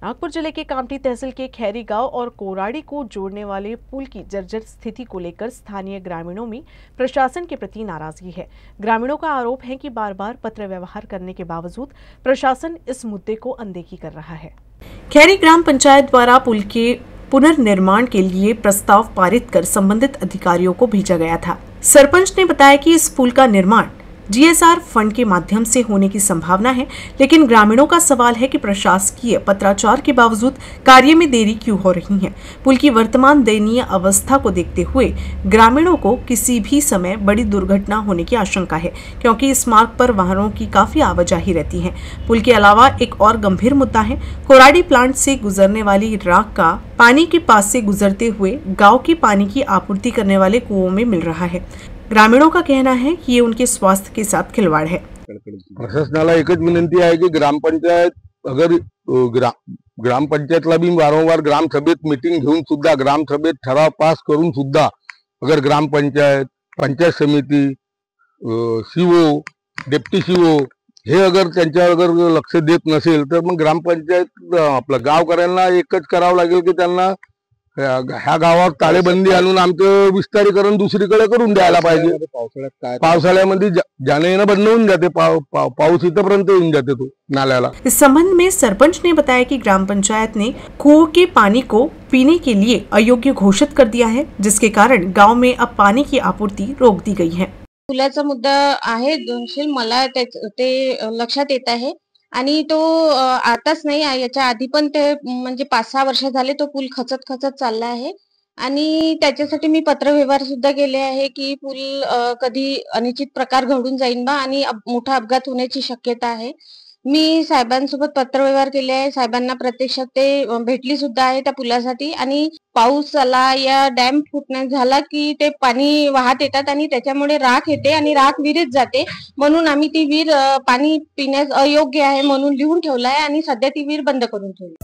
नागपुर जिले के कामठी तहसील के खैरी गांव और कोराड़ी को जोड़ने वाले पुल की जर्जर स्थिति को लेकर स्थानीय ग्रामीणों में प्रशासन के प्रति नाराजगी है। ग्रामीणों का आरोप है कि बार बार पत्र व्यवहार करने के बावजूद प्रशासन इस मुद्दे को अनदेखी कर रहा है। खैरी ग्राम पंचायत द्वारा पुल के पुनर्निर्माण के लिए प्रस्ताव पारित कर संबंधित अधिकारियों को भेजा गया था। सरपंच ने बताया कि इस पुल का निर्माण जीएसआर फंड के माध्यम से होने की संभावना है, लेकिन ग्रामीणों का सवाल है कि प्रशासकीय पत्राचार के बावजूद कार्य में देरी क्यों हो रही है। पुल की वर्तमान दयनीय अवस्था को देखते हुए ग्रामीणों को किसी भी समय बड़ी दुर्घटना होने की आशंका है, क्योंकि इस मार्ग पर वाहनों की काफी आवाजाही रहती है। पुल के अलावा एक और गंभीर मुद्दा है, कोराड़ी प्लांट से गुजरने वाली राख का पानी के पास से गुजरते हुए गाँव की पानी की आपूर्ति करने वाले कुओं में मिल रहा है। ग्रामीणों का कहना है कि ये उनके स्वास्थ्य के साथ खिलवाड़ है। प्रशासनाला एकच विनंती आहे की ग्रामपंचायत अगर ग्रामपंचायतला भी वारंवार ग्रामसभेत मीटिंग घेऊन सुद्धा ग्रामसभेत ठराव पास करून सुद्धा अगर ग्रामपंचायत, पंचायत समिती, सीओ, डेप्टी सीओ हे अगर त्यांच्यावर अगर लक्ष देत नसेल तर मग ग्रामपंचायत आपलं गावकऱ्यांना एकच करावं लागेल की त्यांना ह्या गावावर ताळेबंदी आणून आमचं विस्तारीकरण दुसरीकडे करून द्यायला पाहिजे। पावसाळ्यामध्ये जाणे येणं बंद होऊन जाते, पाऊस इथपर्यंत येऊन जाते तो नाल्याला। इस संबंध में सरपंच ने बताया कि ग्राम पंचायत ने कुओं के पानी को पीने के लिए अयोग्य घोषित कर दिया है, जिसके कारण गांव में अब पानी की आपूर्ति रोक दी गई है। पुलाचा मुद्दा आहे दोनशील, मला ते लक्षात येत आहे आणि तो आताच नाही, याच्या आधी पण ते म्हणजे 5-6 वर्ष झाले तो पूल खचत चालला आहे आणि त्याच्यासाठी मी पत्रव्यवहार सुद्धा केले आहे की पूल कधी अनिश्चित प्रकार घडून जाईल बा आणि मोठा अपघात होण्याची शक्यता आहे। मी साहेबांसोबत पत्रव्यवहार केले आहे, साहेबांना प्रत्यक्षात ते भेटली सुद्धा आहे त्या पुलासाठी आणि पाऊस आला या डॅम फुटण्यात झाला की ते पाणी वाहत येतात आणि त्याच्यामुळे राख येते आणि राख विहिरीत जाते, म्हणून आम्ही ती विहीर पाणी पिण्यास अयोग्य आहे म्हणून लिहून ठेवलं आहे आणि सध्या ती विहीर बंद करून ठेवली।